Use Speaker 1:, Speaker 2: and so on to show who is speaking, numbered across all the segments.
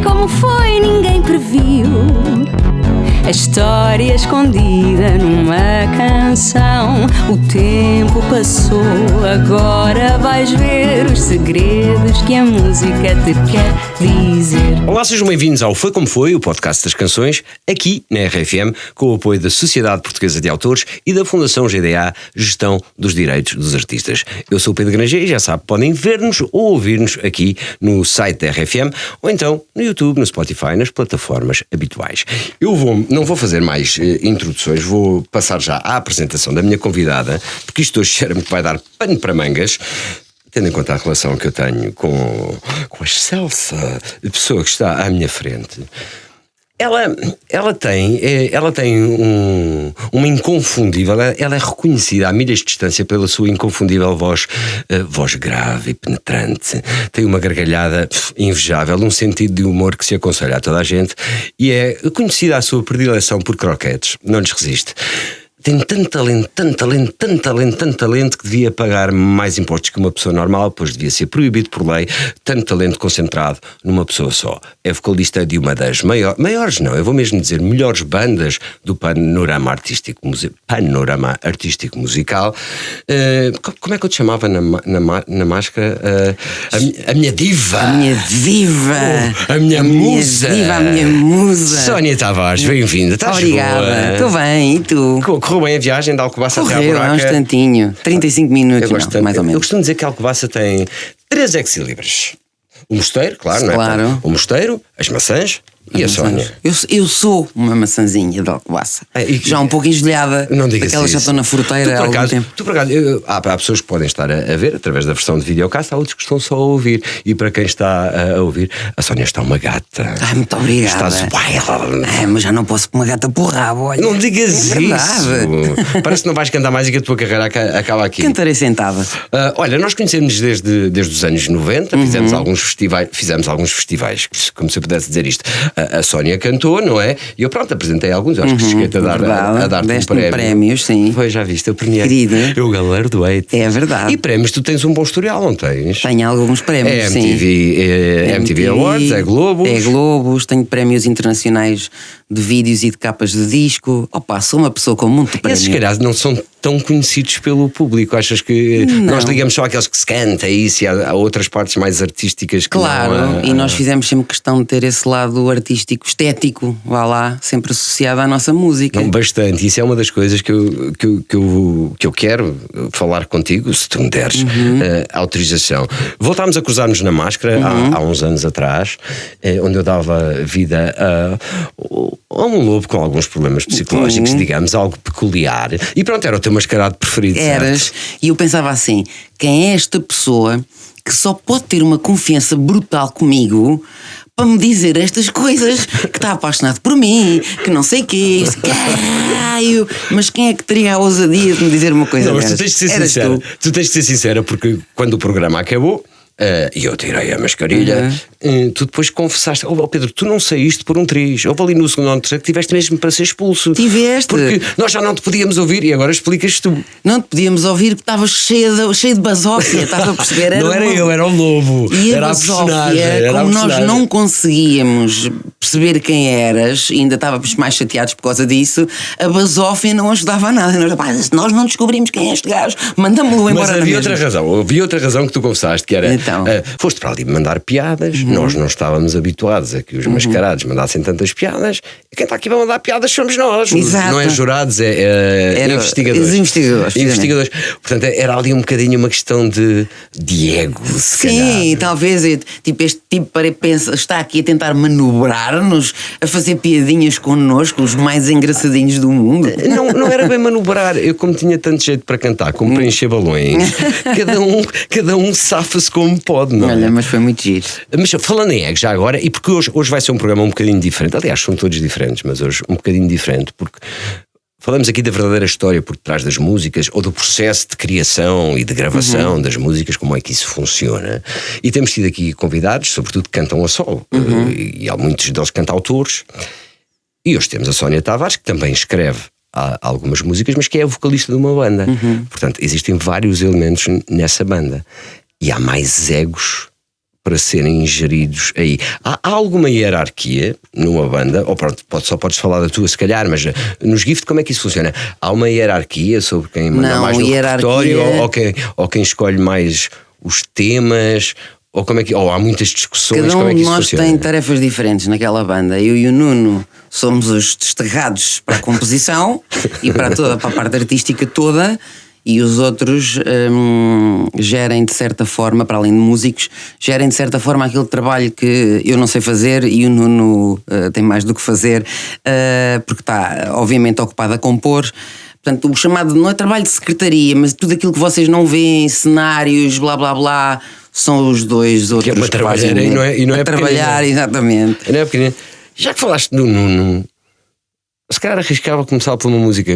Speaker 1: como foi, ninguém previu. A história escondida numa canção. O tempo passou, agora vais ver os segredos que a música te quer dizer.
Speaker 2: Olá, sejam bem-vindos ao Foi Como Foi, o podcast das canções, aqui na RFM, com o apoio da Sociedade Portuguesa de Autores e da Fundação GDA, Gestão dos Direitos dos Artistas. Eu sou o Pedro Granger e já sabe, podem ver-nos ou ouvir-nos aqui no site da RFM ou então no YouTube, no Spotify, nas plataformas habituais. Não vou fazer mais introduções, vou passar já à apresentação da minha convidada, porque isto hoje cheira-me que vai dar pano para mangas, tendo em conta a relação que eu tenho com a excelsa pessoa que está à minha frente. Ela tem uma inconfundível, ela é reconhecida a milhas de distância pela sua inconfundível voz grave e penetrante. Tem uma gargalhada invejável, um sentido de humor que se aconselha a toda a gente e é conhecida a sua predileção por croquetes. Não lhes resiste. Tem tanto talento que devia pagar mais impostos que uma pessoa normal, pois devia ser proibido por lei tanto talento concentrado numa pessoa só. É vocalista de uma das maiores não, eu vou mesmo dizer melhores bandas do panorama artístico musical. Como é que eu te chamava na máscara? A minha diva!
Speaker 3: A minha diva!
Speaker 2: A minha musa!
Speaker 3: A minha musa!
Speaker 2: Sónia Tavares, bem-vinda. Estás
Speaker 3: Obrigada, estou bem, e tu?
Speaker 2: Correu bem a viagem da Alcobaça até à
Speaker 3: Correu,
Speaker 2: Buraca?
Speaker 3: há um instantinho, 35 minutos, mais ou menos.
Speaker 2: Eu costumo dizer que a Alcobaça tem 3 ex-libris. O mosteiro, claro, não é?
Speaker 3: Claro.
Speaker 2: O mosteiro, as maçãs e a Sónia.
Speaker 3: Eu sou uma maçãzinha de Alcobaça. Já um pouco engelhada.
Speaker 2: Não digas
Speaker 3: aquelas
Speaker 2: isso.
Speaker 3: já estão na fruteira há algum tempo.
Speaker 2: Tu por acaso, há pessoas que podem estar a ver através da versão de videocast, há outros que estão só a ouvir. E para quem está a ouvir, a Sónia está uma gata.
Speaker 3: Ai, muito obrigada.
Speaker 2: Estás wild.
Speaker 3: Mas já não posso pôr uma gata por rabo, olha.
Speaker 2: Não digas
Speaker 3: é
Speaker 2: isso. Parece que não vais cantar mais e que a tua carreira acaba aqui.
Speaker 3: Cantarei sentada.
Speaker 2: Olha, nós conhecemos desde os anos 90, fizemos alguns festivais, como se eu pudesse dizer isto. A Sónia cantou, não é? E eu apresentei alguns, eu acho que cheguei-te a dar-te um
Speaker 3: prémios, sim.
Speaker 2: Foi, já viste, eu premiei.
Speaker 3: Querida.
Speaker 2: Eu galardoei-te.
Speaker 3: É verdade.
Speaker 2: E prémios, tu tens um bom historial, não tens?
Speaker 3: Tenho alguns prémios, sim.
Speaker 2: MTV Awards, é Globos.
Speaker 3: Tenho prémios internacionais de vídeos e de capas de disco. Sou uma pessoa com muito prémio.
Speaker 2: Esses, calhar, não são tão conhecidos pelo público. Achas que nós ligamos só àqueles que se canta isso e há outras partes mais artísticas que
Speaker 3: claro, e nós fizemos sempre questão de ter esse lado artístico, estético, vá lá, sempre associado à nossa música.
Speaker 2: Não, bastante. Isso é uma das coisas que eu quero falar contigo, se tu me deres autorização. Voltámos a cruzar-nos na máscara há uns anos atrás, onde eu dava vida a um lobo com alguns problemas psicológicos, digamos, algo peculiar. E pronto, era o teu mascarado preferido.
Speaker 3: Eras,
Speaker 2: certo?
Speaker 3: E eu pensava assim: quem é esta pessoa que só pode ter uma confiança brutal comigo para me dizer estas coisas, que está apaixonado por mim, que não sei o quê, caralho, mas quem é que teria a ousadia de me dizer uma coisa dessas?
Speaker 2: Mas tu tens que ser sincera. Tu tens que ser sincera, porque quando o programa acabou e eu tirei a mascarilha, tu depois confessaste: Pedro, tu não saíste por um triz. Houve ali no segundo ou no terceiro que tiveste mesmo para ser expulso.
Speaker 3: Tiveste.
Speaker 2: Porque nós já não te podíamos ouvir e agora explicas tu.
Speaker 3: Não te podíamos ouvir porque estavas cheio de basófia, estás a perceber?
Speaker 2: Não era eu, era o lobo.
Speaker 3: E
Speaker 2: era a personagem.
Speaker 3: Como nós não conseguíamos perceber quem eras, e ainda estávamos mais chateados por causa disso, a basófia não ajudava a nada. Nós não descobrimos quem é este gajo, mandamos-lo embora.
Speaker 2: Mas havia outra razão que tu confessaste, que era:
Speaker 3: então,
Speaker 2: foste para ali mandar piadas, nós não estávamos habituados a que os mascarados mandassem tantas piadas, e quem está aqui para mandar piadas somos nós.
Speaker 3: Exato.
Speaker 2: Não é jurados, é investigadores. Investigadores. Portanto, era ali um bocadinho uma questão de ego, se calhar.
Speaker 3: Sim, talvez este tipo está aqui a tentar manobrar-nos, a fazer piadinhas connosco, os mais engraçadinhos do mundo.
Speaker 2: Não era bem manobrar. Eu, como tinha tanto jeito para cantar, como para encher balões, cada um safa-se como pode, não é?
Speaker 3: Olha, mas foi muito giro.
Speaker 2: Mas falando em ego já agora, e porque hoje vai ser um programa um bocadinho diferente, aliás, são todos diferentes, mas hoje um bocadinho diferente, porque falamos aqui da verdadeira história por trás das músicas, ou do processo de criação e de gravação das músicas, como é que isso funciona. E temos tido aqui convidados, sobretudo que cantam a solo, e há muitos deles cantautores. E hoje temos a Sónia Tavares, que também escreve algumas músicas, mas que é a vocalista de uma banda. Portanto, existem vários elementos nessa banda. E há mais egos para serem ingeridos aí? Há alguma hierarquia numa banda? Ou pronto, só podes falar da tua se calhar, mas nos Gift como é que isso funciona? Há uma hierarquia sobre quem manda mais no repertório ou quem escolhe mais os temas? Ou como é que, ou há muitas discussões?
Speaker 3: Cada
Speaker 2: como é que
Speaker 3: de
Speaker 2: isso
Speaker 3: nós
Speaker 2: funciona?
Speaker 3: tem tarefas diferentes naquela banda. Eu e o Nuno somos os desterrados para a composição e para a parte artística toda. E os outros gerem de certa forma, para além de músicos, gerem de certa forma aquele trabalho que eu não sei fazer e o Nuno tem mais do que fazer, porque está obviamente ocupado a compor. Portanto, o chamado não é trabalho de secretaria, mas tudo aquilo que vocês não veem, cenários, blá blá blá, são os dois outros
Speaker 2: que é para trabalhar e não é
Speaker 3: trabalhar, exatamente.
Speaker 2: Não é pequenino. Já que falaste do Nuno, se calhar arriscava começar por uma música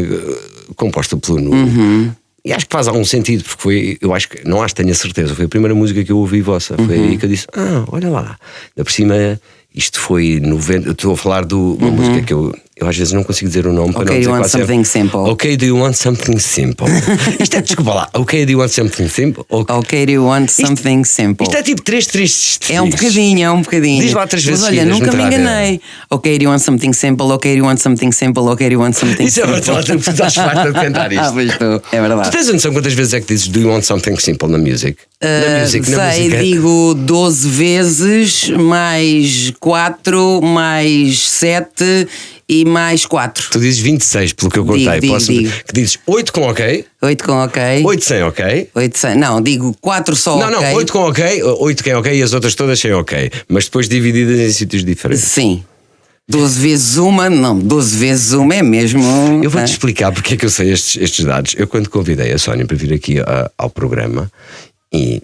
Speaker 2: composta pelo Nuno. E acho que faz algum sentido, porque eu acho que, não acho que tenho a certeza, foi a primeira música que eu ouvi vossa. Foi aí que eu disse, olha lá. Da por cima, isto foi 90. Estou a falar de uma música que eu às vezes não consigo dizer o nome para não dizer.
Speaker 3: Do you want something simple?
Speaker 2: Ok, do you want something simple? Isto é, desculpa lá, ok, do you want something simple?
Speaker 3: Ok, do you want something simple?
Speaker 2: Isto é tipo 3 tristes.
Speaker 3: É um bocadinho.
Speaker 2: Diz lá 3 vezes.
Speaker 3: Mas olha, nunca me enganei. Ok, do you want something simple? Ok, do you want something simple? Ok, do you want something
Speaker 2: isso
Speaker 3: simple?
Speaker 2: Isso é verdade, tu estás farta de cantar isto.
Speaker 3: Pois estou, é verdade.
Speaker 2: Tu tens a noção quantas vezes é que dizes do you want something simple na music?
Speaker 3: Na música? Digo 12 vezes, mais 4, mais 7 e mais 4.
Speaker 2: Tu dizes 26, pelo que eu contei.
Speaker 3: Digo.
Speaker 2: Que dizes 8 com ok.
Speaker 3: 8 com ok.
Speaker 2: 8 sem ok.
Speaker 3: 8 sem. Não, digo 4 só ok.
Speaker 2: Não, 8 com ok, 8 com ok e as outras todas sem ok. Mas depois divididas em sítios diferentes.
Speaker 3: Sim. 12 vezes uma, não, 12 vezes uma é mesmo.
Speaker 2: Eu vou-te explicar porque é que eu sei estes dados. Eu, quando convidei a Sónia para vir aqui ao programa, e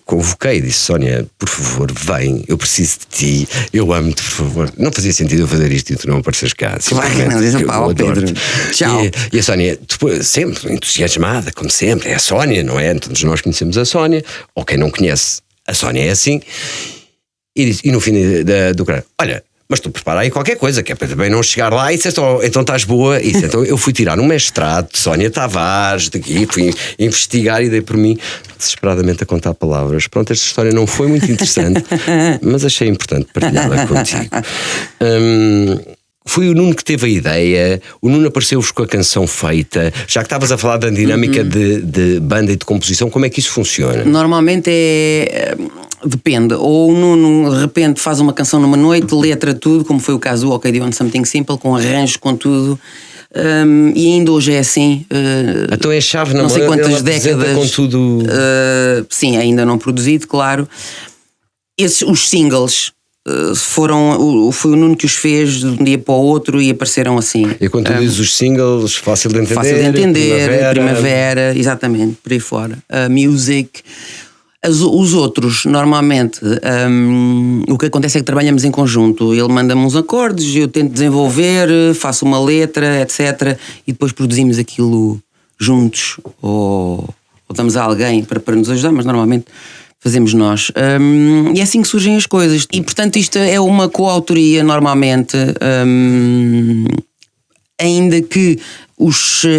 Speaker 2: convoquei, disse: Sónia, por favor, vem, eu preciso de ti, eu amo-te, por favor. Não fazia sentido eu fazer isto e tu não apareces cá.
Speaker 3: Claro que não, diz pá, Pedro. Tchau.
Speaker 2: E a Sónia, depois, sempre entusiasmada, como sempre, é a Sónia, não é? Todos nós conhecemos a Sónia, ou quem não conhece, a Sónia é assim. E no fim do canal, olha, mas tu prepara aí qualquer coisa, que é para também não chegar lá e dizer, então estás boa. E então eu fui tirar um mestrado de Sónia Tavares daqui, fui investigar e dei por mim desesperadamente a contar palavras. Pronto, esta história não foi muito interessante, mas achei importante partilhá-la contigo. Foi o Nuno que teve a ideia, o Nuno apareceu-vos com a canção feita. Já que estavas a falar da dinâmica de banda e de composição, como é que isso funciona?
Speaker 3: Normalmente depende, ou o Nuno de repente faz uma canção numa noite, letra tudo, como foi o caso do Ok, do you want something simple, com arranjos, com tudo. E ainda hoje é assim.
Speaker 2: Então é a chave na
Speaker 3: não sei quantas décadas
Speaker 2: com tudo.
Speaker 3: Sim, ainda não produzido, claro. Os singles foi o Nuno que os fez de um dia para o outro e apareceram assim.
Speaker 2: E quando tu dizes os singles, fácil de entender.
Speaker 3: Fácil de entender, primavera, exatamente, por aí fora. Music. Os outros, normalmente, o que acontece é que trabalhamos em conjunto. Ele manda-me uns acordes, eu tento desenvolver, faço uma letra, etc. E depois produzimos aquilo juntos, ou damos a alguém para nos ajudar, mas normalmente fazemos nós. E é assim que surgem as coisas. E, portanto, isto é uma coautoria, normalmente, ainda que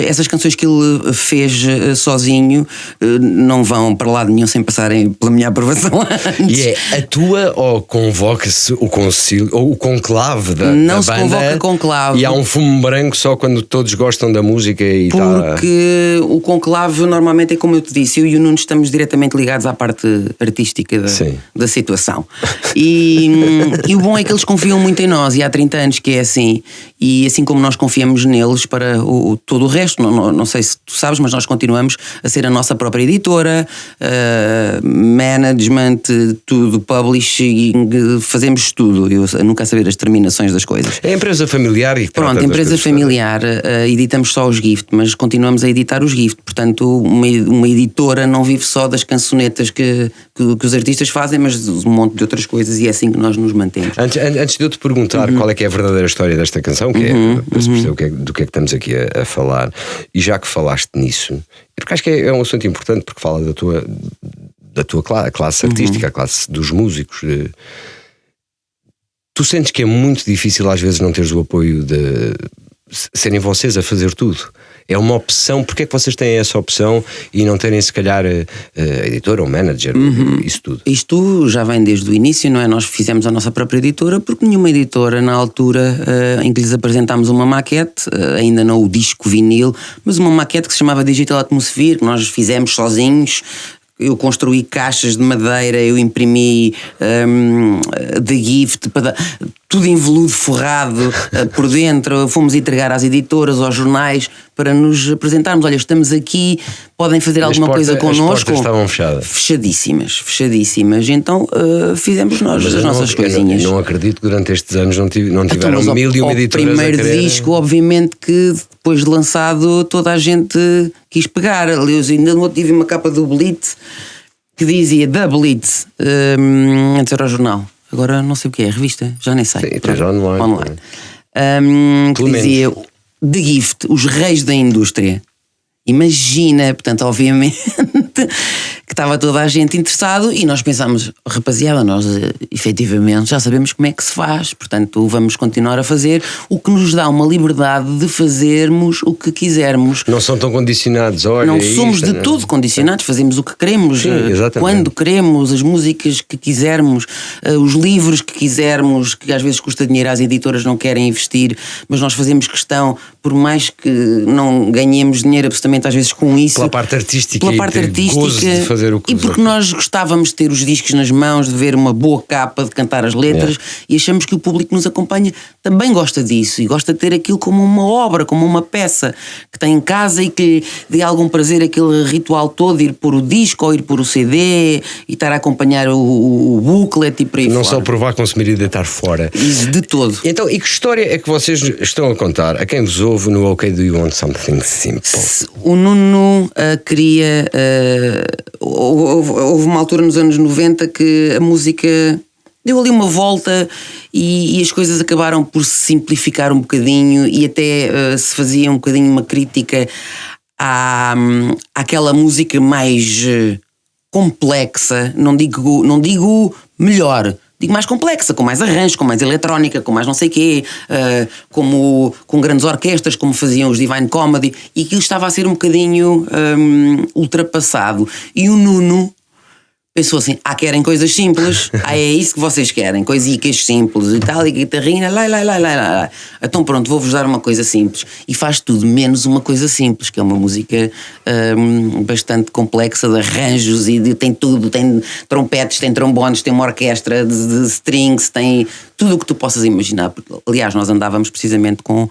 Speaker 3: essas canções que ele fez sozinho não vão para lado nenhum sem passarem pela minha aprovação antes.
Speaker 2: E é a tua ou convoca-se o concílio ou o conclave da
Speaker 3: não
Speaker 2: da
Speaker 3: se
Speaker 2: banda?
Speaker 3: Convoca conclave.
Speaker 2: E há um fumo branco só quando todos gostam da música e
Speaker 3: porque o conclave normalmente é como eu te disse, eu e o Nuno estamos diretamente ligados à parte artística da situação. E o bom é que eles confiam muito em nós, e há 30 anos que é assim, e assim como nós confiamos neles para todo o resto, não sei se tu sabes, mas nós continuamos a ser a nossa própria editora, management, tudo, publishing, fazemos tudo. Eu nunca saber as terminações das coisas.
Speaker 2: É empresa familiar e
Speaker 3: pronto, empresa familiar, editamos só os Gift, mas continuamos a editar os Gift. Portanto, uma editora não vive só das cançonetas que os artistas fazem, mas de um monte de outras coisas, e é assim que nós nos mantemos.
Speaker 2: Antes de eu te perguntar qual é que é a verdadeira história desta canção, que é para se perceber do que é que estamos aqui a falar, e já que falaste nisso, porque acho que é um assunto importante, porque fala da tua classe artística, a classe dos músicos. Tu sentes que é muito difícil às vezes não teres o apoio serem vocês a fazer tudo? É uma opção? Porque é que vocês têm essa opção e não terem se calhar a editora ou manager, isso tudo?
Speaker 3: Isto já vem desde o início, não é? Nós fizemos a nossa própria editora porque nenhuma editora na altura em que lhes apresentámos uma maquete, ainda não o disco vinil, mas uma maquete que se chamava Digital Atmosphere, que nós fizemos sozinhos. Eu construí caixas de madeira, eu imprimi The Gift, tudo em veludo forrado por dentro. Fomos entregar às editoras, aos jornais, para nos apresentarmos. Olha, estamos aqui, podem fazer alguma coisa connosco.
Speaker 2: As portas estavam fechadas.
Speaker 3: Fechadíssimas. Então fizemos nós as nossas coisinhas.
Speaker 2: Não acredito que durante estes anos não tiveram mil e uma editoras a querer.
Speaker 3: O primeiro disco, obviamente que depois de lançado toda a gente quis pegar. Eu ainda não tive uma capa do Blitz que dizia The Blitz, antes era o jornal. Agora não sei o que é, a revista, já nem sei.
Speaker 2: Sim, está online.
Speaker 3: Que dizia The Gift, os reis da indústria. Imagina, portanto, obviamente que estava toda a gente interessado e nós pensámos, rapaziada, nós efetivamente já sabemos como é que se faz, portanto vamos continuar a fazer, o que nos dá uma liberdade de fazermos o que quisermos.
Speaker 2: Não são tão condicionados, olha.
Speaker 3: Não somos de todo condicionados, fazemos o que queremos, quando queremos, as músicas que quisermos, os livros que quisermos, que às vezes custa dinheiro, as editoras não querem investir, mas nós fazemos questão, por mais que não ganhemos dinheiro absolutamente às vezes com isso.
Speaker 2: Pela parte artística de fazer o que
Speaker 3: e porque nós gostávamos de ter os discos nas mãos, de ver uma boa capa, de cantar as letras, e achamos que o público que nos acompanha também gosta disso e gosta de ter aquilo como uma obra, como uma peça que tem em casa e que dê algum prazer, aquele ritual todo de ir pôr o disco ou ir pôr o CD e estar a acompanhar o booklet e por aí fora.
Speaker 2: Não só provar, consumir e deitar fora.
Speaker 3: Isso de todo.
Speaker 2: Então, e que história é que vocês estão a contar a quem vos ouve no OK Do You Want Something Simple?
Speaker 3: O Nuno queria... houve uma altura nos anos 90 que a música deu ali uma volta e as coisas acabaram por se simplificar um bocadinho e até se fazia um bocadinho uma crítica àquela música mais complexa, não digo melhor, digo mais complexa, com mais arranjos, com mais eletrónica, com mais não sei quê, com grandes orquestras, como faziam os Divine Comedy, e aquilo estava a ser um bocadinho ultrapassado. E o Nuno pensou assim, querem coisas simples, é isso que vocês querem, coisicas simples e tal, e guitarrinha, lá. Então pronto, vou-vos dar uma coisa simples. E faz tudo menos uma coisa simples, que é uma música bastante complexa de arranjos e tem tudo, tem trompetes, tem trombones, tem uma orquestra de strings, tem tudo o que tu possas imaginar. Porque, aliás, nós andávamos precisamente com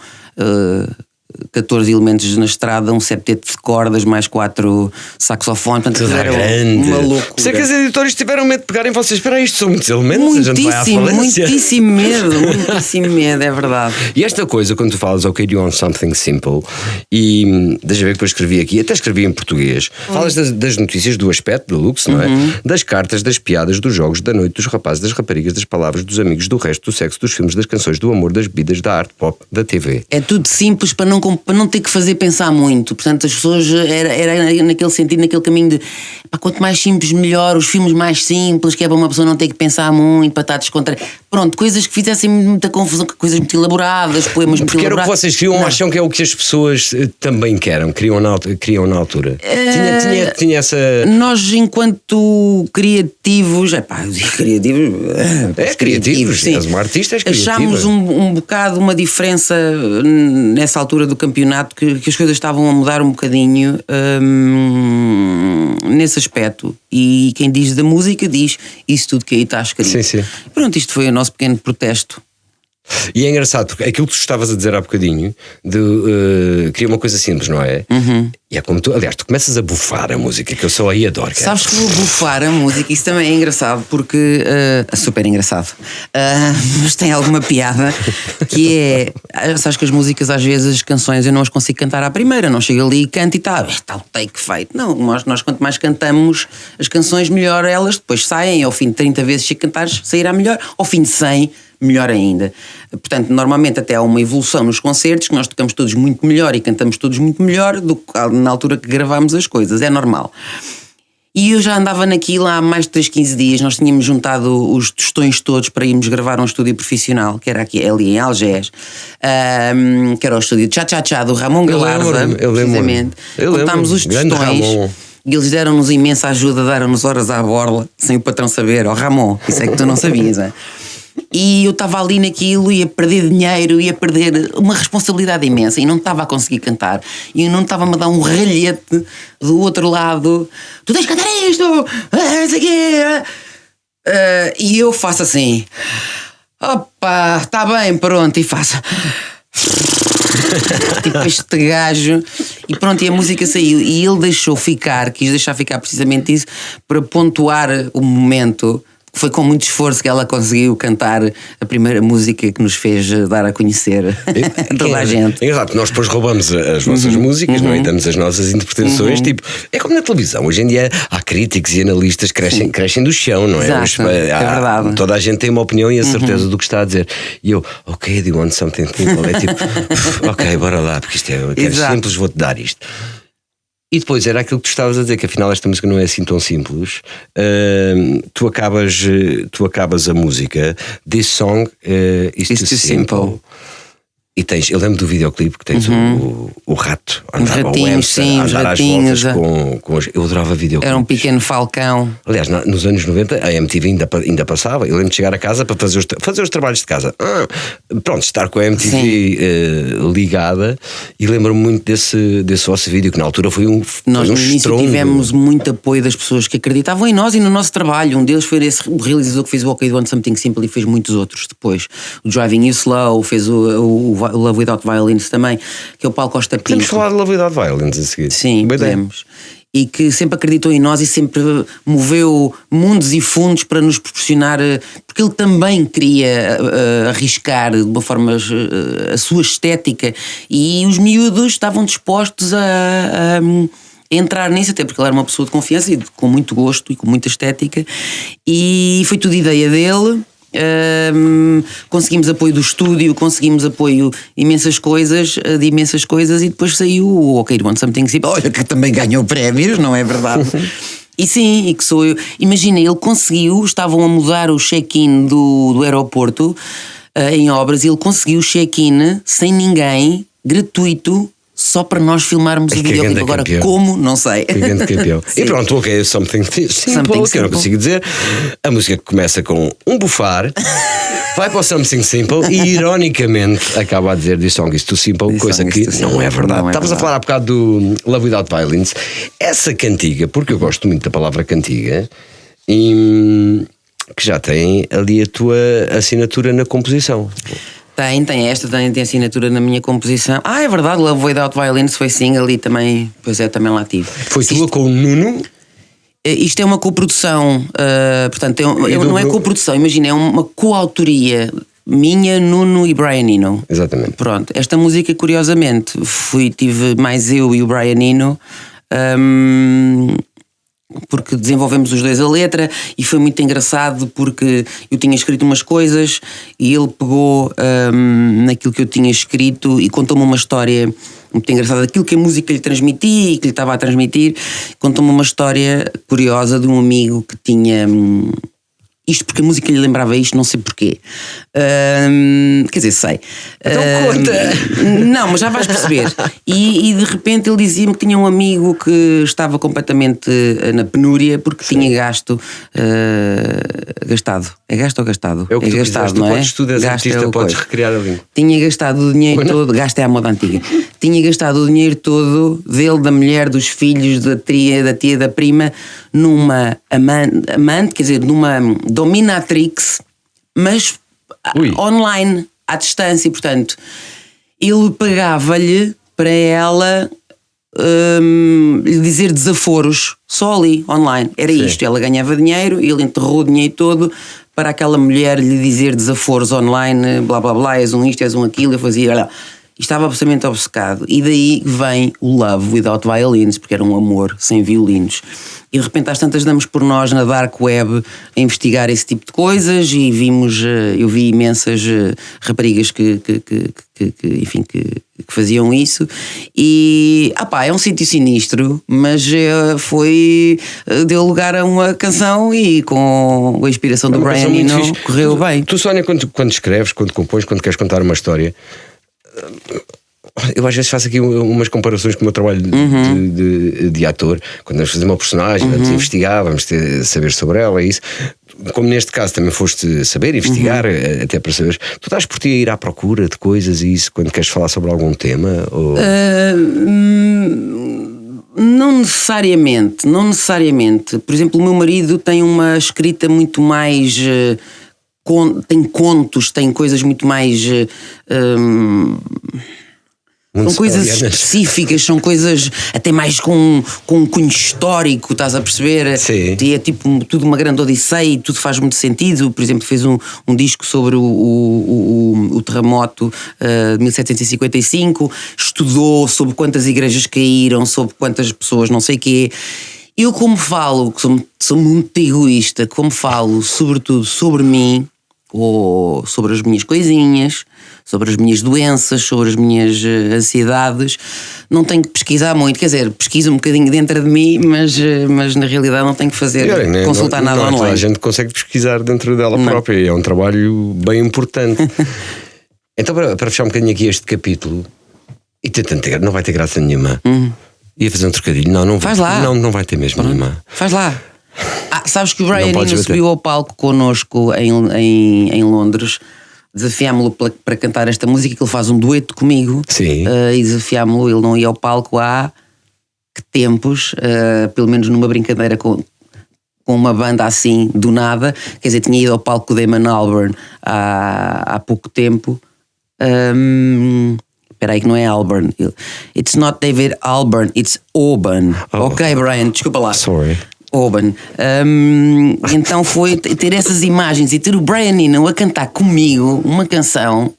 Speaker 3: 14 elementos na estrada, um septeto de cordas, mais 4 saxofones, portanto era uma loucura.
Speaker 2: Sei que as editoras tiveram medo de pegarem vocês. Espera aí, isto são muitos elementos,
Speaker 3: muitíssimo medo, é verdade.
Speaker 2: E esta coisa, quando tu falas OK Do You Want Something Simple, e deixa eu ver que eu escrevi aqui, até escrevi em português, falas das notícias do aspecto, do luxo, não é? Das cartas, das piadas, dos jogos, da noite, dos rapazes, das raparigas, das palavras, dos amigos, do resto, do sexo, dos filmes, das canções, do amor, das bebidas, da arte pop, da TV.
Speaker 3: É tudo simples para não ter que fazer pensar muito. Portanto, as pessoas era naquele sentido, naquele caminho de quanto mais simples melhor, os filmes mais simples, que é para uma pessoa não ter que pensar muito, para estar descontraída. Pronto, coisas que fizessem muita confusão, coisas muito elaboradas, poemas muito elaborados.
Speaker 2: Porque era o que vocês queriam, acham que é o que as pessoas também queriam na altura. Tinha essa...
Speaker 3: Nós, enquanto criativos,
Speaker 2: criativos, sim. És uma artista, és criativa.
Speaker 3: Achámos um bocado uma diferença nessa altura do campeonato, que as coisas estavam a mudar um bocadinho nesse aspecto. E quem diz da música diz isso tudo que aí está escrito.
Speaker 2: Sim.
Speaker 3: Pronto, isto foi o nosso pequeno protesto.
Speaker 2: E é engraçado, porque aquilo que tu estavas a dizer há bocadinho de queria uma coisa simples, não é? E é como tu, aliás, tu começas a bufar a música, que eu só aí adoro.
Speaker 3: Sabes que vou bufar a música, isso também é engraçado, porque super engraçado, mas tem alguma piada, que é, sabes que as músicas às vezes, as canções eu não as consigo cantar à primeira, não chego ali e canto e está o take feito. Não, nós quanto mais cantamos as canções, melhor elas depois saem. Ao fim de 30 vezes que cantares, sairá melhor. Ao fim de 100, melhor ainda. Portanto, normalmente até há uma evolução nos concertos, que nós tocamos todos muito melhor e cantamos todos muito melhor do que na altura que gravámos as coisas, é normal. E eu já andava naquilo há mais de 15 dias. Nós tínhamos juntado os tostões todos para irmos gravar um estúdio profissional, que era aqui ali em Algés, que era o estúdio Cha Cha Cha do Ramon Galarza, precisamente. Contámos os tostões e eles deram-nos imensa ajuda, deram-nos horas à borla, sem o patrão saber. Ó Ramon, isso é que tu não sabias, é? E eu estava ali naquilo, ia perder dinheiro, ia perder uma responsabilidade imensa e não estava a conseguir cantar. E não estava-me a dar um ralhete do outro lado: tu tens que cantar isto, não sei o quê. E eu faço assim: opa, está bem, pronto, e faço. Tipo este gajo. E pronto, e a música saiu. E ele quis deixar ficar precisamente isso, para pontuar o momento. Foi com muito esforço que ela conseguiu cantar a primeira música que nos fez dar a conhecer toda a gente.
Speaker 2: É engraçado, nós depois roubamos as vossas músicas, não é? Damos as nossas interpretações. Tipo, é como na televisão. Hoje em dia há críticos e analistas que crescem do chão, não é?
Speaker 3: Exato, é verdade.
Speaker 2: Toda a gente tem uma opinião e a certeza do que está a dizer. E eu, ok, do you want something simple? É tipo, ok, bora lá, porque isto é simples, vou-te dar isto. E depois era aquilo que tu estavas a dizer, que afinal esta música não é assim tão simples. Tu acabas a música This song is too simple. E tens, eu lembro do videoclipe que tens o rato a andar às voltas com eu adorava videoclipes.
Speaker 3: Era um pequeno falcão.
Speaker 2: Aliás, nos anos 90 a MTV ainda passava. Eu lembro de chegar a casa para fazer os trabalhos de casa. Pronto, estar com a MTV ligada. E lembro-me muito desse vosso vídeo, que na altura foi um
Speaker 3: Nós
Speaker 2: foi um
Speaker 3: no início
Speaker 2: estrondo.
Speaker 3: Tivemos muito apoio das pessoas que acreditavam em nós e no nosso trabalho. Um deles foi o realizador que fez o OK Do Want Something Simple e fez muitos outros depois. O Driving You Slow, fez o Love Without Violins também, que é o Paulo Costa Pinto.
Speaker 2: Podemos falar de Love Without Violins a seguir.
Speaker 3: Sim, podemos. E que sempre acreditou em nós e sempre moveu mundos e fundos para nos proporcionar, porque ele também queria arriscar de uma forma a sua estética, e os miúdos estavam dispostos a entrar nisso, até porque ele era uma pessoa de confiança e com muito gosto e com muita estética, e foi tudo ideia dele. Conseguimos apoio do estúdio, conseguimos apoio de imensas coisas, e depois saiu o OK Do Want Something Simple, olha, que também ganhou prémios, não é verdade? E sim, e que sou eu. Imagina, ele conseguiu, estavam a mudar o check-in do aeroporto em obras, e ele conseguiu o check-in sem ninguém, gratuito, só para nós filmarmos o videoclipe. Agora, como? Não sei.
Speaker 2: Campeão. E pronto, ok, something simple, que eu não consigo dizer. A música começa com um bufar, vai para o Something Simple e, ironicamente, acaba a dizer This song is too simple, coisa que não é verdade. Estavas a falar há bocado do Love Without Violence. Essa cantiga, porque eu gosto muito da palavra cantiga, e que já tem ali a tua assinatura na composição.
Speaker 3: Tem assinatura na minha composição. É verdade, Love Without Violence foi single e também, também lá tive.
Speaker 2: Foi tua com o Nuno?
Speaker 3: Isto é uma coprodução, portanto, não é coprodução, imagina, é uma coautoria minha, Nuno e Brian Eno.
Speaker 2: Exatamente.
Speaker 3: Pronto, esta música, curiosamente, tive mais eu e o Brian Eno, porque desenvolvemos os dois a letra, e foi muito engraçado porque eu tinha escrito umas coisas e ele pegou naquilo que eu tinha escrito e contou-me uma história muito engraçada daquilo que a música lhe transmitia e que lhe estava a transmitir. Contou-me uma história curiosa de um amigo que tinha isto, porque a música lhe lembrava isto, não sei porquê. Quer dizer, sei.
Speaker 2: Então conta!
Speaker 3: Não, mas já vais perceber. E de repente ele dizia-me que tinha um amigo que estava completamente na penúria porque tinha gastado. É gasto ou gastado?
Speaker 2: É o que tu
Speaker 3: gastado,
Speaker 2: não é?
Speaker 3: Tu
Speaker 2: és artista, podes recriar a língua.
Speaker 3: Tinha gastado o dinheiro todo, gasto é a moda antiga. Tinha gastado o dinheiro todo dele, da mulher, dos filhos, da tia, da prima, numa amante, quer dizer, numa dominatrix, mas online, à distância, e portanto ele pagava-lhe para ela lhe dizer desaforos só ali, online. Era isto, ela ganhava dinheiro, ele enterrou o dinheiro todo para aquela mulher lhe dizer desaforos online, blá blá blá, és um isto, és um aquilo. Eu fazia, olha, E estava absolutamente obcecado. E daí vem o Love Without Violins, porque era um amor sem violinos. E de repente às tantas damos por nós na Dark Web a investigar esse tipo de coisas e eu vi imensas raparigas que faziam isso. E é um sítio sinistro, mas deu lugar a uma canção e com a inspiração do Brian Eno correu bem.
Speaker 2: Tu, Sónia, quando escreves, quando compões, quando queres contar uma história, eu às vezes faço aqui umas comparações com o meu trabalho de ator. Quando vamos fazer uma personagem, vamos investigar, vamos saber sobre ela, é isso. Como neste caso também foste saber, investigar, até para saber. Tu estás por ti a ir à procura de coisas e isso quando queres falar sobre algum tema? Ou...
Speaker 3: Não necessariamente. Por exemplo, o meu marido tem uma escrita muito mais... tem contos, tem coisas muito mais... são coisas específicas, são coisas até mais com um cunho histórico, estás a perceber?
Speaker 2: Sim.
Speaker 3: E é tipo tudo uma grande odisseia e tudo faz muito sentido. Por exemplo, fez um disco sobre o terremoto de 1755, estudou sobre quantas igrejas caíram, sobre quantas pessoas não sei o quê. Eu, como falo, sou muito egoísta, como falo sobretudo sobre mim, ou sobre as minhas coisinhas, sobre as minhas doenças, sobre as minhas ansiedades, não tenho que pesquisar muito. Quer dizer, pesquiso um bocadinho dentro de mim, mas na realidade não tenho que consultar nada online.
Speaker 2: Toda a gente consegue pesquisar dentro dela própria e é um trabalho bem importante. Então, para fechar um bocadinho aqui este capítulo, não vai ter graça nenhuma. Ia fazer um trocadilho. Não
Speaker 3: faz lá.
Speaker 2: Não vai ter mesmo nenhuma.
Speaker 3: Faz lá. Sabes que o Brian Eno subiu ao palco connosco em Londres. Desafiámo-lo para cantar esta música, que ele faz um dueto comigo.
Speaker 2: Sim.
Speaker 3: E desafiámo-lo, ele não ia ao palco há que tempos, pelo menos numa brincadeira com uma banda assim, do nada. Quer dizer, tinha ido ao palco de Damon Albarn há pouco tempo. Espera aí que não é Albarn. It's not David Albarn, it's Auburn. Ok, Brian, desculpa lá.
Speaker 2: Sorry.
Speaker 3: Auburn. Então foi ter essas imagens e ter o Brian Eno a cantar comigo uma canção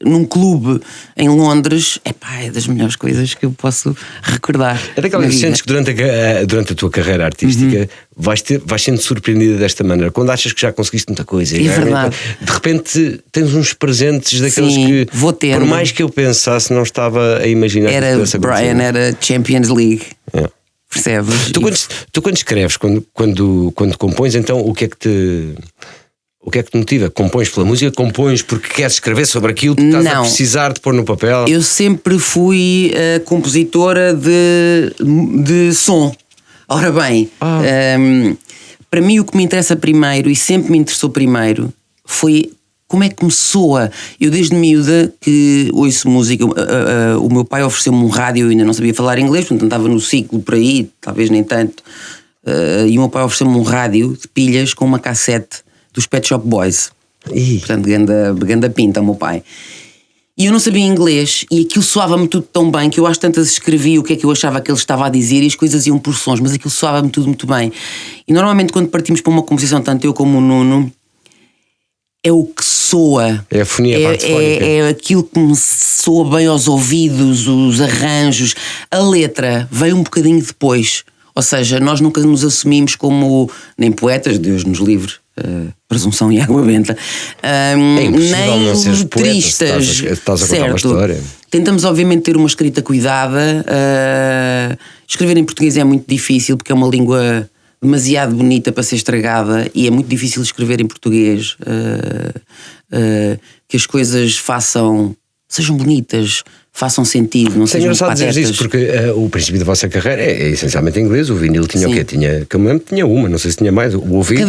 Speaker 3: num clube em Londres, é das melhores coisas que eu posso recordar.
Speaker 2: É daquelas que sentes que durante a tua carreira artística vais sendo surpreendida desta maneira, quando achas que já conseguiste muita coisa.
Speaker 3: É verdade.
Speaker 2: De repente tens uns presentes daqueles que, por mais que eu pensasse, não estava a imaginar.
Speaker 3: Era Brian, era Champions League. Percebes?
Speaker 2: Tu quando escreves, quando compões, então o que é que te motiva? Compões pela música? Compões porque queres escrever sobre aquilo que estás a precisar de pôr no papel?
Speaker 3: Eu sempre fui compositora de som. Ora bem, para mim o que me interessa primeiro, e sempre me interessou primeiro, foi como é que me soa. Eu desde miúda que ouço música, o meu pai ofereceu-me um rádio, eu ainda não sabia falar inglês, portanto andava no ciclo por aí, talvez nem tanto, e o meu pai ofereceu-me um rádio de pilhas com uma cassete dos Pet Shop Boys. Portanto, ganda pinta o meu pai. E eu não sabia inglês e aquilo soava-me tudo tão bem que eu às tantas escrevi o que é que eu achava que ele estava a dizer e as coisas iam por sons, mas aquilo soava-me tudo muito bem. E normalmente quando partimos para uma composição, tanto eu como o Nuno, é o que soa.
Speaker 2: É a fonia,
Speaker 3: é aquilo que me soa bem aos ouvidos, os arranjos. A letra veio um bocadinho depois. Ou seja, nós nunca nos assumimos como nem poetas, Deus nos livre, presunção e água benta, nem letristas.
Speaker 2: Estás a contar uma história.
Speaker 3: Tentamos obviamente ter uma escrita cuidada. Escrever em português é muito difícil porque é uma língua demasiado bonita para ser estragada e é muito difícil escrever em português que as coisas sejam bonitas, façam sentido, não sejam patetas. É engraçado dizer isso porque
Speaker 2: o princípio da vossa carreira é essencialmente em inglês. O vinil tinha o quê? Que eu me lembro, tinha uma, não sei se tinha mais. O ouvido.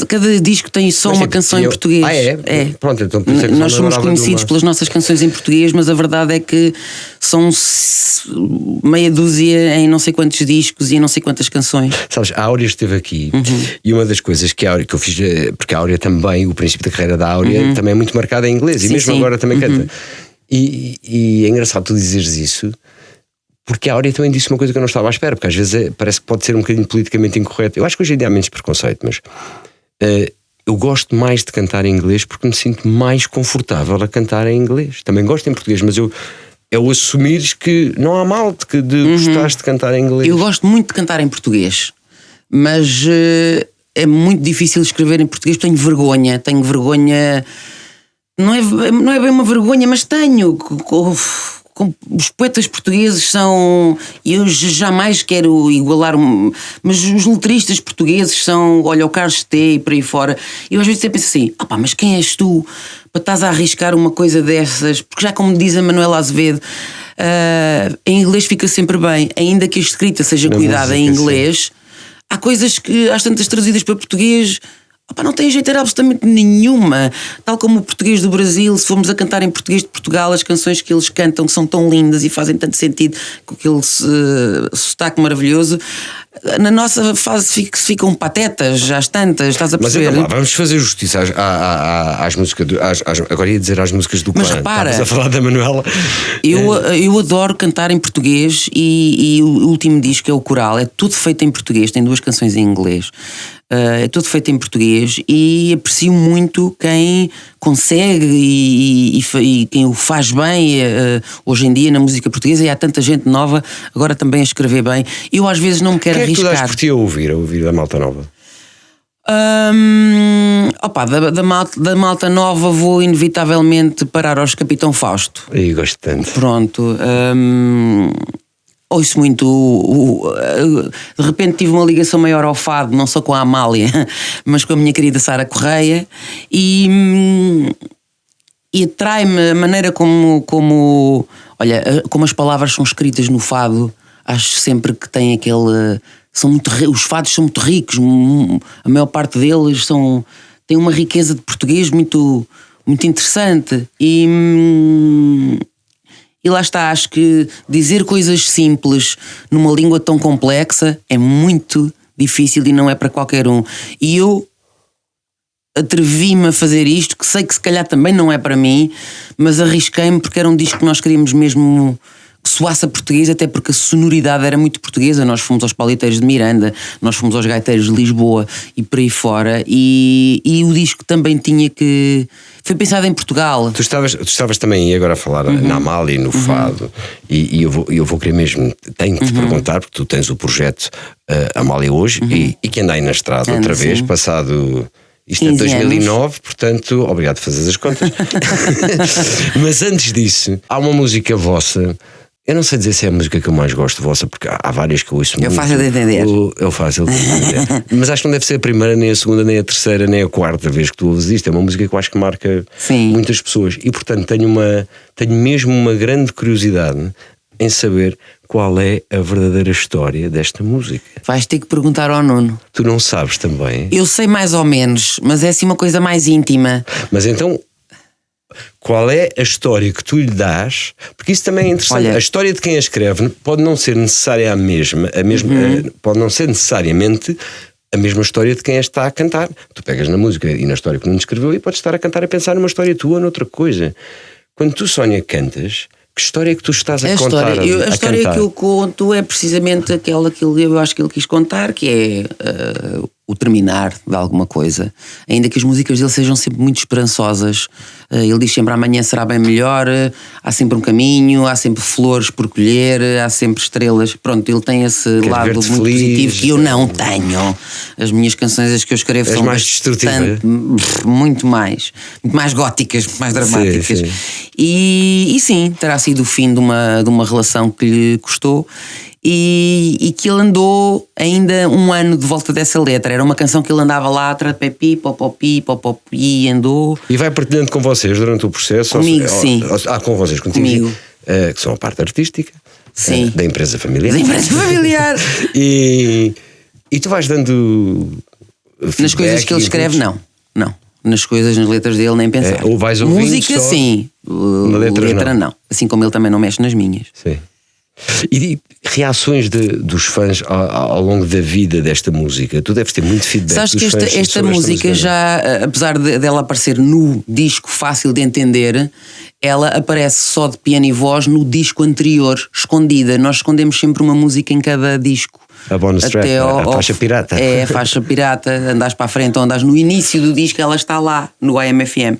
Speaker 3: Cada disco tem só uma canção em português.
Speaker 2: É? Pronto, então
Speaker 3: nós somos conhecidos pelas nossas canções em português, mas a verdade é que são meia dúzia em não sei quantos discos e em não sei quantas canções.
Speaker 2: Sabes, a Áurea esteve aqui e uma das coisas que eu fiz, porque a Áurea também, o princípio da carreira da Áurea também é muito marcada em inglês e mesmo agora também canta. E é engraçado tu dizeres isso, porque a Áurea também disse uma coisa que eu não estava à espera, porque às vezes parece que pode ser um bocadinho politicamente incorreto. Eu acho que hoje em dia há menos preconceito, mas eu gosto mais de cantar em inglês porque me sinto mais confortável a cantar em inglês. Também gosto em português, mas eu é o assumires que não há mal de gostares de cantar em inglês.
Speaker 3: Eu gosto muito de cantar em português, mas é muito difícil escrever em português. Tenho vergonha. Não é bem uma vergonha, mas tenho. Os poetas portugueses são... Eu jamais quero igualar... Mas os letristas portugueses são... Olha, o Carlos T e por aí fora. Eu às vezes sempre penso assim... mas quem és tu para estás a arriscar uma coisa dessas? Porque já como diz a Manuela Azevedo, em inglês fica sempre bem. Ainda que a escrita seja cuidada em inglês, sim. Há coisas que às tantas traduzidas para português... não tem jeito absolutamente nenhuma. Tal como o português do Brasil, se formos a cantar em português de Portugal, as canções que eles cantam que são tão lindas e fazem tanto sentido, com aquele sotaque maravilhoso, na nossa fase ficam patetas às tantas, estás a perceber?
Speaker 2: Mas então, vamos fazer justiça às músicas agora ia dizer às músicas do Clã.
Speaker 3: Mas repara,
Speaker 2: estavas a falar da Manuela.
Speaker 3: Eu adoro cantar em português e o último disco é o Coral, é tudo feito em português, tem 2 canções em inglês. É tudo feito em português e aprecio muito quem consegue e quem o faz bem hoje em dia na música portuguesa, e há tanta gente nova agora também a escrever bem. Eu às vezes não me quero arriscar.
Speaker 2: Quem é que tu dás por ti a ouvir a malta nova?
Speaker 3: Da malta nova vou inevitavelmente parar aos Capitão Fausto.
Speaker 2: E gosto tanto.
Speaker 3: Pronto. Ouço muito. De repente tive uma ligação maior ao fado, não só com a Amália, mas com a minha querida Sara Correia, e atrai-me a maneira como as palavras são escritas no fado. Acho sempre que tem aquele. Os fados são muito ricos, a maior parte deles têm uma riqueza de português muito, muito interessante. E lá está, acho que dizer coisas simples numa língua tão complexa é muito difícil e não é para qualquer um. E eu atrevi-me a fazer isto, que sei que se calhar também não é para mim, mas arrisquei-me porque era um disco que nós queríamos mesmo que soasse a português, até porque a sonoridade era muito portuguesa. Nós fomos aos Paliteiros de Miranda, nós fomos aos Gaiteiros de Lisboa e por aí fora, e o disco também tinha que... Foi pensado em Portugal.
Speaker 2: Tu estavas também agora a falar na Amália e no fado, e eu vou querer mesmo, tenho que te perguntar, porque tu tens o projeto Amália hoje, e que anda aí na estrada outra vez, passado... Isto é 2009, anos. Portanto, obrigado por fazer as contas. Mas antes disso, há uma música vossa. Eu não sei dizer se é a música que eu mais gosto vossa, porque há várias que eu ouço muito.
Speaker 3: Eu faço de entender.
Speaker 2: Eu faço de entender. Mas acho que não deve ser a primeira, nem a segunda, nem a terceira, nem a quarta vez que tu ouves isto. É uma música que eu acho que marca muitas pessoas. E portanto tenho mesmo uma grande curiosidade em saber qual é a verdadeira história desta música.
Speaker 3: Vais ter que perguntar ao Nuno.
Speaker 2: Tu não sabes também?
Speaker 3: Eu sei mais ou menos, mas é assim uma coisa mais íntima.
Speaker 2: Mas então, qual é a história que tu lhe dás? Porque isso também é interessante. Olha, a história de quem a escreve pode não ser necessária pode não ser necessariamente a mesma história de quem a está a cantar. Tu pegas na música e na história que o Nuno escreveu e podes estar a cantar a pensar numa história tua ou noutra coisa. Quando tu, Sónia, cantas, que história é que tu estás a contar?
Speaker 3: A história que eu conto é precisamente aquela que eu acho que ele quis contar, que é o terminar de alguma coisa. Ainda que as músicas dele sejam sempre muito esperançosas. Ele diz sempre: amanhã será bem melhor, há sempre um caminho, há sempre flores por colher, há sempre estrelas. Pronto, ele tem esse lado muito feliz, positivo que eu não tenho. As minhas canções, as que eu escrevo, são
Speaker 2: mais destrutivas,
Speaker 3: muito mais góticas, muito mais dramáticas.
Speaker 2: Sim.
Speaker 3: E sim, terá sido o fim de uma relação que lhe custou. E que ele andou ainda um ano de volta dessa letra. Era uma canção que ele andava lá, trapepi, popopi, popopi, andou.
Speaker 2: E vai partilhando com vocês durante o processo?
Speaker 3: Comigo, sim.
Speaker 2: Com vocês, comigo. Que são a parte artística.
Speaker 3: Sim.
Speaker 2: Da empresa familiar.
Speaker 3: Da empresa familiar.
Speaker 2: E tu vais dando...
Speaker 3: Nas coisas que ele escreve, não. Nas letras dele, nem pensar.
Speaker 2: Ou vais ouvindo
Speaker 3: música,
Speaker 2: só...
Speaker 3: sim. Letra não. Assim como ele também não mexe nas minhas.
Speaker 2: Sim. E reações dos fãs ao longo da vida desta música? Tu deves ter muito feedback.
Speaker 3: Sabes
Speaker 2: dos
Speaker 3: que
Speaker 2: fãs
Speaker 3: esta música já, apesar dela aparecer no disco fácil de entender, ela aparece só de piano e voz no disco anterior, escondida. Nós escondemos sempre uma música em cada disco.
Speaker 2: A bonus track, a faixa pirata.
Speaker 3: É, a faixa pirata, andares para a frente ou andares no início do disco, ela está lá no AM/FM.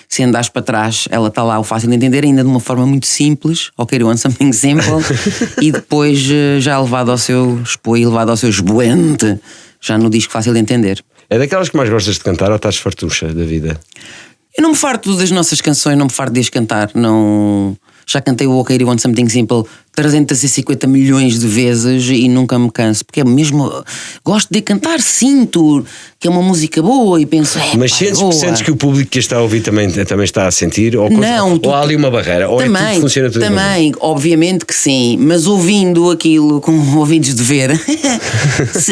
Speaker 3: Se andares para trás, ela está lá, o fácil de entender, ainda de uma forma muito simples, ok, you want something simple, e depois já levado ao seu expoio, levado ao seu expoente, já no disco fácil de entender.
Speaker 2: É daquelas que mais gostas de cantar ou estás fartucha da vida?
Speaker 3: Eu não me farto das nossas canções, não me farto de as cantar, não... Já cantei o OK, You Want Something Simple 350 milhões de vezes e nunca me canso, porque é mesmo. Gosto de cantar, sinto que é uma música boa e penso.
Speaker 2: Mas sentes que o público que está a ouvir também está a sentir? Ou há ali uma barreira? Ou também, tudo funciona tudo
Speaker 3: também, obviamente que sim, mas ouvindo aquilo com ouvidos de ver,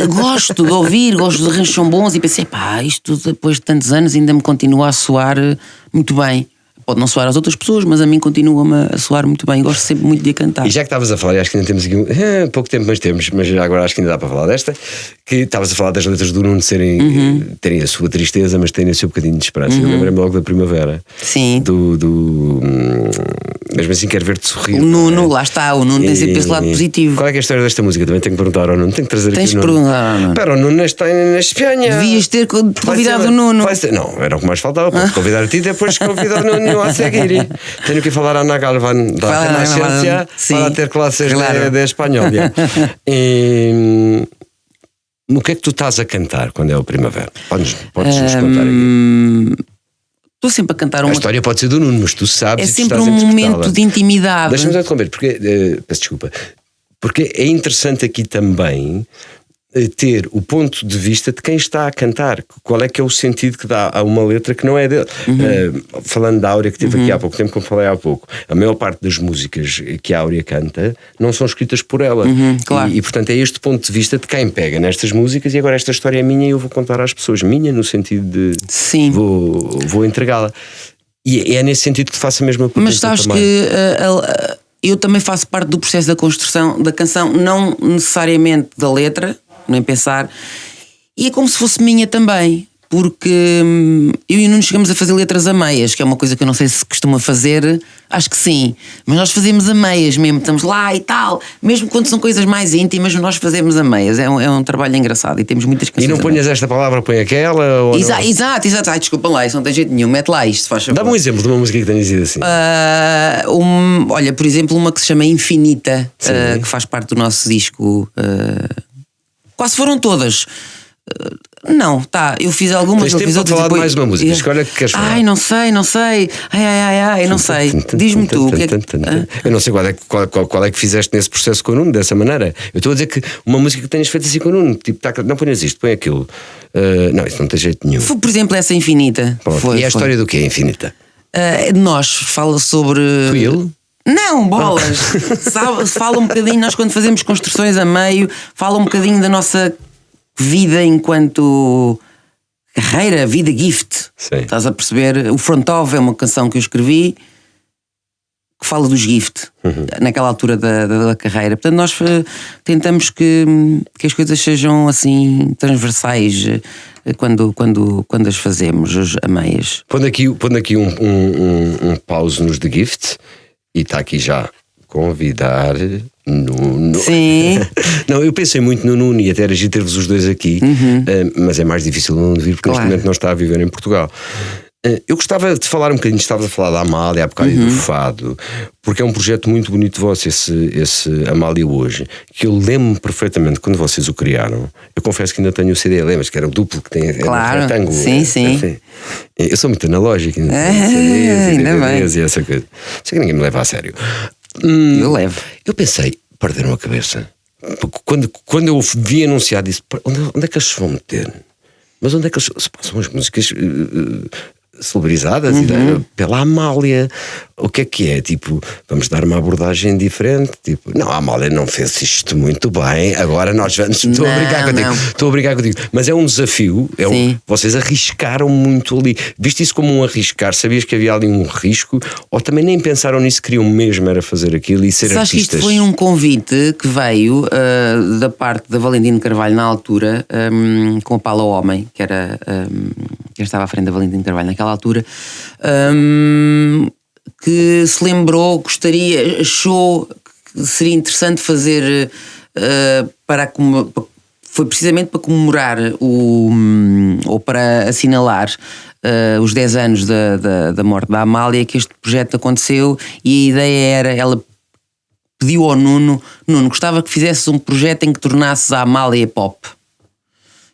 Speaker 3: gosto de ouvir, gosto de arranjos são bons e pensei, isto depois de tantos anos ainda me continua a soar muito bem. Pode não soar às outras pessoas, mas a mim continua-me a soar muito bem. Gosto sempre muito de a cantar.
Speaker 2: E já que estavas a falar, e acho que ainda temos aqui pouco tempo, mas já agora acho que ainda dá para falar desta, que estavas a falar das letras do Nuno terem a sua tristeza, mas terem o seu bocadinho de esperança. Eu lembrei-me logo da Primavera.
Speaker 3: Sim.
Speaker 2: Mesmo assim quero ver-te sorrir.
Speaker 3: O Nuno, lá está, o Nuno tem sempre esse lado positivo.
Speaker 2: Qual é que é a história desta música? Também tenho que perguntar ao Nuno. Tenho que trazer
Speaker 3: Tens
Speaker 2: aqui o Nuno.
Speaker 3: perguntar ao Nuno.
Speaker 2: Espera, o Nuno está na Espanha.
Speaker 3: Devias ter convidado o Nuno.
Speaker 2: Não, era o que mais faltava. Posso convidar a ti e depois convidar o Nuno a seguir. Tenho que falar a Ana Galván da Renascencia para ter classes de espanhol. No que é que tu estás a cantar quando é o Primavera? Podes nos contar aqui.
Speaker 3: Estou sempre a cantar uma...
Speaker 2: A história pode ser do Nuno, mas tu sabes.
Speaker 3: É sempre um momento de intimidade.
Speaker 2: Deixa-me só interromper, porque peço desculpa. Porque é interessante aqui também ter o ponto de vista de quem está a cantar. Qual é que é o sentido que dá a uma letra que não é dele. Falando da Áurea que teve aqui há pouco tempo, como falei há pouco, a maior parte das músicas que a Áurea canta não são escritas por ela.
Speaker 3: Claro.
Speaker 2: E portanto é este ponto de vista de quem pega nestas músicas e agora esta história é minha e eu vou contar às pessoas. Minha no sentido de...
Speaker 3: Sim.
Speaker 2: Vou entregá-la. E é nesse sentido que te faço a mesma pergunta.
Speaker 3: Mas sabes
Speaker 2: também.
Speaker 3: que eu também faço parte do processo da construção da canção, não necessariamente da letra, nem pensar, e é como se fosse minha também, porque eu e o Nuno chegamos a fazer letras a meias, que é uma coisa que eu não sei se costuma fazer, acho que sim, mas nós fazemos a meias mesmo, estamos lá e tal, mesmo quando são coisas mais íntimas, nós fazemos a meias, é um trabalho engraçado e temos muitas canções.
Speaker 2: E não ponhas esta palavra, põe aquela? Ou
Speaker 3: exato, ai, desculpa lá, isso não tem jeito nenhum, mete lá isto, faz favor.
Speaker 2: Dá-me um exemplo de uma música que tenhas ido assim.
Speaker 3: Olha, por exemplo, uma que se chama Infinita, que faz parte do nosso disco. Quase foram todas. Não, eu fiz algumas, não fiz outras.
Speaker 2: Falar de mais uma música, escolha que queres falar.
Speaker 3: Ai, não sei. Ai, não sei. Diz-me tu.
Speaker 2: Eu não sei qual é que fizeste nesse processo com o Nuno, dessa maneira. Eu estou a dizer que uma música que tenhas feito assim com o Nuno, tipo, não ponhas isto, põe aquilo. Não, isso não tem jeito nenhum.
Speaker 3: Foi, por exemplo, essa Infinita.
Speaker 2: E a história do que é Infinita?
Speaker 3: Nós, fala sobre.
Speaker 2: Tu e ele?
Speaker 3: Não, bolas! Fala um bocadinho, nós quando fazemos construções a meio, fala um bocadinho da nossa vida enquanto carreira, vida gift.
Speaker 2: Sim.
Speaker 3: Estás a perceber? O Front Of é uma canção que eu escrevi que fala dos gift, naquela altura da carreira. Portanto, nós tentamos que as coisas sejam assim transversais quando as fazemos a meias.
Speaker 2: Pondo aqui um pause nos The Gift. E está aqui já convidar Nuno.
Speaker 3: Sim.
Speaker 2: Não, eu pensei muito no Nuno e até era giro ter-vos os dois aqui, mas é mais difícil o Nuno vir porque neste momento não está a viver em Portugal. Eu gostava de falar um bocadinho, estava a falar da Amália há bocado e do Fado, porque é um projeto muito bonito de vocês, esse Amália hoje, que eu lembro perfeitamente quando vocês o criaram. Eu confesso que ainda tenho o CD, lembras que era o duplo que tem,
Speaker 3: claro,
Speaker 2: um retângulo.
Speaker 3: Sim.
Speaker 2: Eu sou muito analógico,
Speaker 3: ainda bem.
Speaker 2: E essa coisa. Sei que ninguém me leva a sério.
Speaker 3: Eu levo.
Speaker 2: Eu pensei, perderam a cabeça. Quando eu vi anunciado, disse: onde é que eles se vão meter? Mas onde é que eles são as músicas celebarizadas pela Amália? O que é? Tipo, vamos dar uma abordagem diferente? Tipo, não, a Amália não fez isto muito bem, agora nós vamos. Estou a brincar contigo. Mas é um desafio. Vocês arriscaram muito ali. Viste isso como um arriscar? Sabias que havia ali um risco? Ou também nem pensaram nisso, queriam mesmo era fazer aquilo e ser artistas?
Speaker 3: Que isto foi um convite que veio da parte da Valentina Carvalho na altura, com a Paula Homem, que era quem estava à frente da Valentina Carvalho naquela altura, que se lembrou, achou que seria interessante fazer foi precisamente para comemorar ou para assinalar os 10 anos da morte da Amália que este projeto aconteceu, e a ideia era, ela pediu ao Nuno, gostava que fizesses um projeto em que tornasses a Amália pop.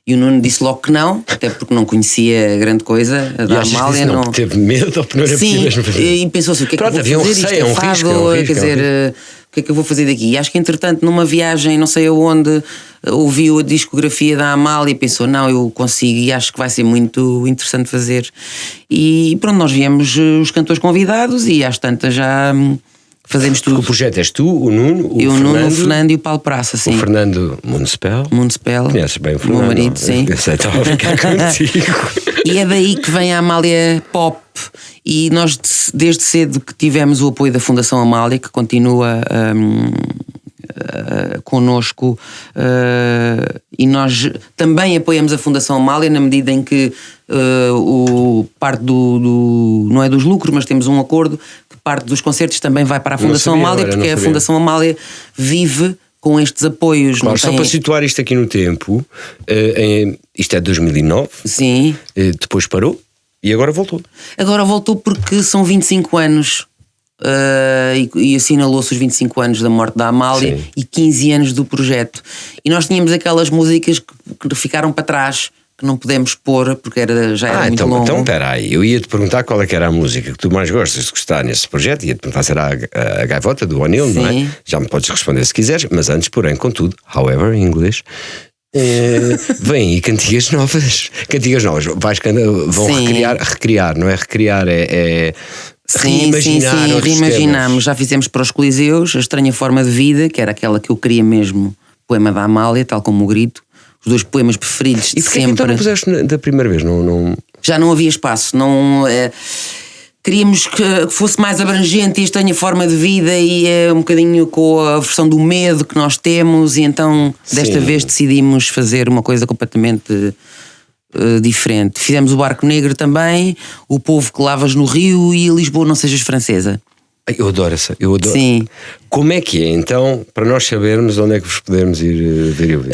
Speaker 3: E o Nuno disse logo que não, até porque não conhecia grande coisa da Amália.
Speaker 2: Não teve medo ou não era
Speaker 3: sim,
Speaker 2: possível mesmo fazer?
Speaker 3: E pensou-se, o que é que eu vou fazer? Isto é fado, quer dizer, o que é que eu vou fazer daqui? E acho que entretanto numa viagem, não sei aonde, ouviu a discografia da Amália e pensou, não, eu consigo e acho que vai ser muito interessante fazer. E pronto, nós viemos os cantores convidados e às tantas já... fazemos tudo.
Speaker 2: O projeto és tu, o Nuno,
Speaker 3: o Fernando e o Paulo Praça, sim.
Speaker 2: O Fernando Municipal.
Speaker 3: Conheces
Speaker 2: bem o Fernando?
Speaker 3: Meu marido, sim.
Speaker 2: Eu sei, estava a ficar contigo.
Speaker 3: E é daí que vem a Amália Pop. E nós, desde cedo, que tivemos o apoio da Fundação Amália, que continua connosco, e nós também apoiamos a Fundação Amália na medida em que parte não é dos lucros, mas temos um acordo que parte dos concertos também vai para a Fundação Amália, porque a Fundação Amália vive com estes apoios.
Speaker 2: Claro, só para situar isto aqui no tempo, isto é de 2009,
Speaker 3: sim.
Speaker 2: Depois parou e agora voltou.
Speaker 3: Agora voltou porque são 25 anos. E assinalou-se os 25 anos da morte da Amália. Sim. E 15 anos do projeto. E nós tínhamos aquelas músicas que ficaram para trás, que não pudemos pôr porque já era muito longo.
Speaker 2: Então espera aí, eu ia-te perguntar qual é que era a música que tu mais gostas de gostar nesse projeto. Ia-te perguntar se era a Gaivota do O'Neill, não é? Já me podes responder se quiseres, mas antes, porém, contudo, however, em inglês, vem aí cantigas novas. Cantigas novas, vão recriar, não é recriar,
Speaker 3: Sim, reimaginamos. Já fizemos para os Coliseus A Estranha Forma de Vida, que era aquela que eu queria mesmo, poema da Amália, tal como o Grito, os 2 poemas preferidos de sempre. E
Speaker 2: então não puseste da primeira vez? Não...
Speaker 3: Já não havia espaço, queríamos que fosse mais abrangente e A Estranha Forma de Vida, e um bocadinho com a versão do medo que nós temos, e então desta vez decidimos fazer uma coisa completamente diferente. Fizemos o Barco Negro também, O Povo que Lavas no Rio e Lisboa Não Sejas Francesa.
Speaker 2: Eu adoro essa, eu adoro.
Speaker 3: Sim.
Speaker 2: Como é que é, então, para nós sabermos onde é que vos podemos ir ver e ouvir?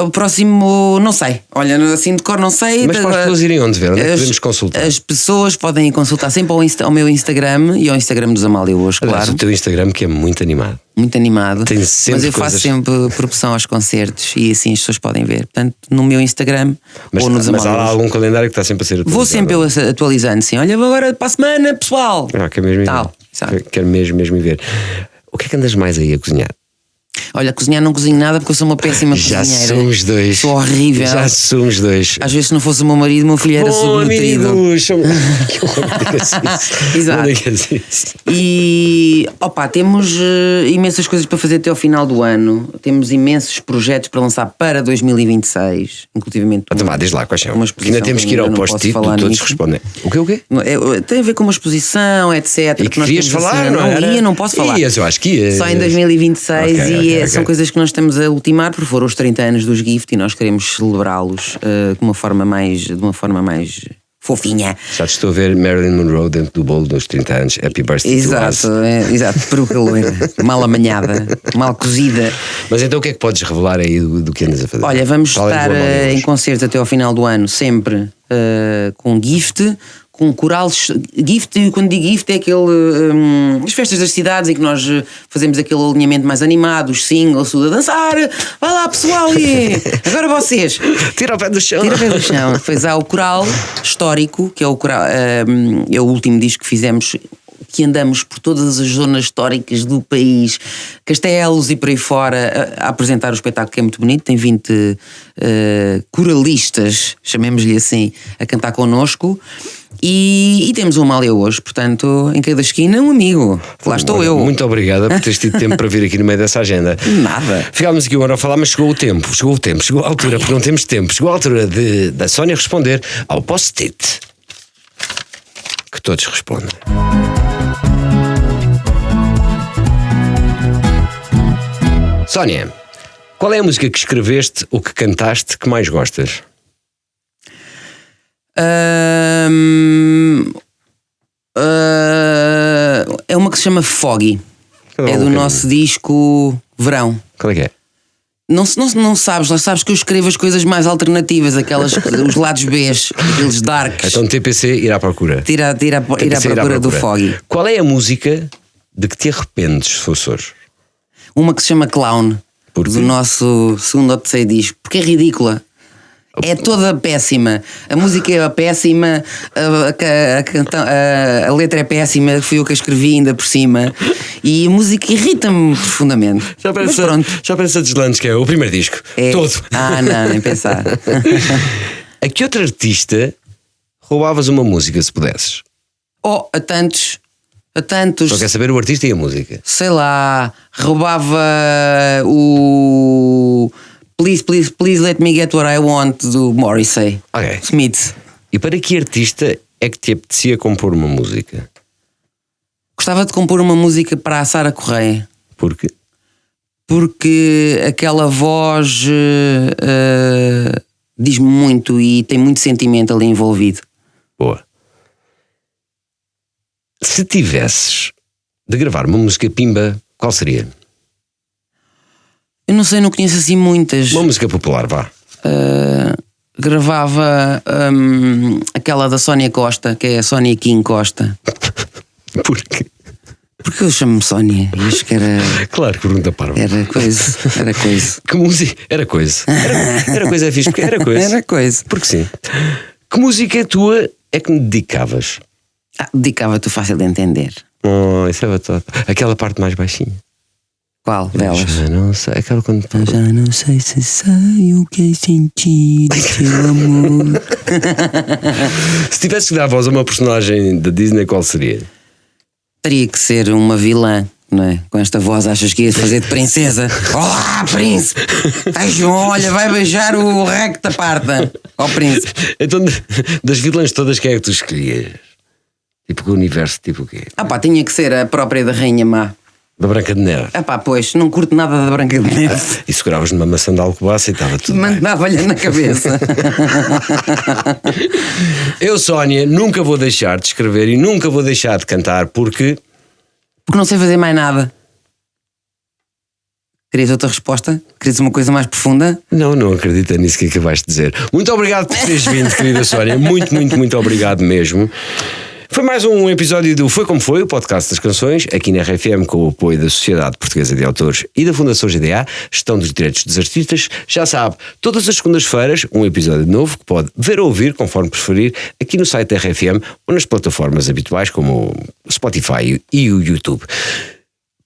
Speaker 3: O próximo, não sei. Olha, assim de cor não sei.
Speaker 2: Mas para as pessoas irem onde ver? Onde é que podemos consultar?
Speaker 3: As pessoas podem consultar sempre ao meu Instagram e ao Instagram dos Amália hoje, claro.
Speaker 2: Aliás, o teu Instagram que é muito animado.
Speaker 3: Muito animado.
Speaker 2: Tem sempre
Speaker 3: mas eu faço sempre promoção aos concertos e assim as pessoas podem ver. Portanto, no meu Instagram ou nos Amália. Mas
Speaker 2: há algum calendário que está sempre a ser atualizado?
Speaker 3: Vou sempre eu atualizando, sim. Olha, agora para a semana, pessoal.
Speaker 2: Quero mesmo quero mesmo ir ver. O que é que andas mais aí a cozinhar?
Speaker 3: Olha, cozinhar não cozinho nada porque eu sou uma péssima cozinheira.
Speaker 2: Já somos dois.
Speaker 3: Sou horrível.
Speaker 2: Já somos dois.
Speaker 3: Às vezes, se não fosse o meu marido, meu filho era subnutrido. Exato. E temos imensas coisas para fazer até ao final do ano. Temos imensos projetos para lançar para 2026, inclusivamente.
Speaker 2: Diz lá quais são. Ainda temos que ir ao post-it, todos respondem. O quê?
Speaker 3: Tem a ver com uma exposição, etc.
Speaker 2: E que querias falar,
Speaker 3: não posso falar.
Speaker 2: Eu acho que ia.
Speaker 3: Só em 2026 são coisas que nós estamos a ultimar, porque foram os 30 anos dos Gift e nós queremos celebrá-los de uma forma mais fofinha.
Speaker 2: Já te estou a ver Marilyn Monroe dentro do bolo dos 30 anos. Happy birthday.
Speaker 3: Exato, peruca loira, mal amanhada, mal cozida.
Speaker 2: Mas então o que é que podes revelar aí do que andas a fazer?
Speaker 3: Olha, vamos estar em concertos até ao final do ano, sempre com Gift, com corais. Gift, quando digo Gift, é as festas das cidades em que nós fazemos aquele alinhamento mais animado, os singles, tudo a dançar. Vai lá, pessoal, agora vocês.
Speaker 2: Tira o pé do chão.
Speaker 3: Depois há o coral histórico, que é o coral, é o último disco que fizemos, que andamos por todas as zonas históricas do país, castelos e por aí fora, a apresentar o espetáculo, que é muito bonito. Tem 20 coralistas, chamemos-lhe assim, a cantar connosco. E temos uma Amália hoje, portanto, em cada esquina um amigo. Lá estou eu.
Speaker 2: Muito obrigada por teres tido tempo para vir aqui no meio dessa agenda.
Speaker 3: Nada.
Speaker 2: Ficámos aqui uma hora a falar, mas chegou a altura, porque não temos tempo. Chegou a altura da Sónia responder ao post-it. Que todos respondem. Sónia, qual é a música que escreveste ou que cantaste que mais gostas?
Speaker 3: É uma que se chama Foggy. É do nosso disco Verão.
Speaker 2: Qual é que é?
Speaker 3: Não sabes que eu escrevo as coisas mais alternativas, os lados Bs, aqueles darks.
Speaker 2: Então TPC ir à procura.
Speaker 3: Ir à procura do Foggy.
Speaker 2: Qual é a música de que te arrependes, se fosse hoje?
Speaker 3: Uma que se chama Clown,
Speaker 2: Porquê?
Speaker 3: do nosso segundo ou terceiro disco, porque é ridícula. É toda péssima. A música é péssima, a letra é péssima, fui eu que a escrevi ainda por cima. E a música irrita-me profundamente.
Speaker 2: Já parece a Deslandes, que é o primeiro disco. Todo.
Speaker 3: Não, nem pensar.
Speaker 2: A que outro artista roubavas uma música, se pudesses?
Speaker 3: A tantos.
Speaker 2: Só quer saber o artista e a música.
Speaker 3: Sei lá, roubava o Please Let Me Get What I Want do Morrissey.
Speaker 2: Ok.
Speaker 3: Smith.
Speaker 2: E para que artista é que te apetecia compor uma música?
Speaker 3: Gostava de compor uma música para a Sara Correia.
Speaker 2: Porquê?
Speaker 3: Porque aquela voz diz-me muito e tem muito sentimento ali envolvido.
Speaker 2: Boa. Se tivesses de gravar uma música pimba, qual seria?
Speaker 3: Eu não sei, não conheço assim muitas.
Speaker 2: Uma música popular, vá.
Speaker 3: Gravava aquela da Sónia Costa, que é a Sónia King Costa.
Speaker 2: Porquê?
Speaker 3: Porque eu chamo-me Sónia e acho que era.
Speaker 2: Claro que pergunta parva.
Speaker 3: Era coisa.
Speaker 2: Que música? Era coisa. Era coisa, é fixe, porque era coisa.
Speaker 3: Era coisa.
Speaker 2: Porque sim. Que música tua é que me dedicavas?
Speaker 3: Dedicava-te fácil de entender.
Speaker 2: Isso é batata. Aquela parte mais baixinha.
Speaker 3: Qual delas?
Speaker 2: Já não sei. Aquela quando.
Speaker 3: Já não sei se sei o que é sentir o teu amor.
Speaker 2: Se tivesse que dar voz a uma personagem da Disney, qual seria?
Speaker 3: Teria que ser uma vilã, não é? Com esta voz achas que ia fazer de princesa? Olá, príncipe! Olha, vai beijar o recto da parta ao príncipe.
Speaker 2: Então, das vilãs todas, quem é que tu escolhias? Tipo, o universo, tipo o quê?
Speaker 3: Tinha que ser a própria da Rainha Má.
Speaker 2: Da Branca de Neve.
Speaker 3: Pois, não curto nada da Branca de Neve.
Speaker 2: E seguravas numa maçã de alcobaça e estava tudo bem.
Speaker 3: Mandava-lhe na cabeça.
Speaker 2: Eu, Sónia, nunca vou deixar de escrever e nunca vou deixar de cantar porque
Speaker 3: não sei fazer mais nada. Querias outra resposta? Querias uma coisa mais profunda?
Speaker 2: Não acredito nisso que acabaste de dizer. Muito obrigado por teres vindo, querida Sónia. Muito obrigado mesmo. Foi mais um episódio do Foi Como Foi, o podcast das canções, aqui na RFM, com o apoio da Sociedade Portuguesa de Autores e da Fundação GDA, Gestão dos Direitos dos Artistas. Já sabe, todas as segundas-feiras, um episódio novo que pode ver ou ouvir, conforme preferir, aqui no site da RFM ou nas plataformas habituais como o Spotify e o YouTube.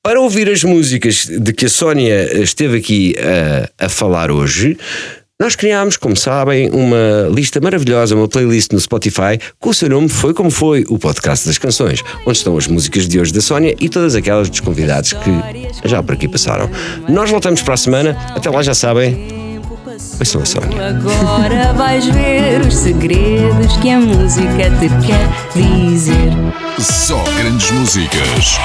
Speaker 2: Para ouvir as músicas de que a Sónia esteve aqui a falar hoje, nós criámos, como sabem, uma lista maravilhosa, uma playlist no Spotify, com o seu nome Foi Como Foi, o podcast das canções, onde estão as músicas de hoje da Sónia e todas aquelas dos convidados que já por aqui passaram. Nós voltamos para a semana, até lá já sabem, ouçam a Sónia.
Speaker 1: Agora vais ver os segredos que a música te quer dizer.
Speaker 4: Só grandes músicas.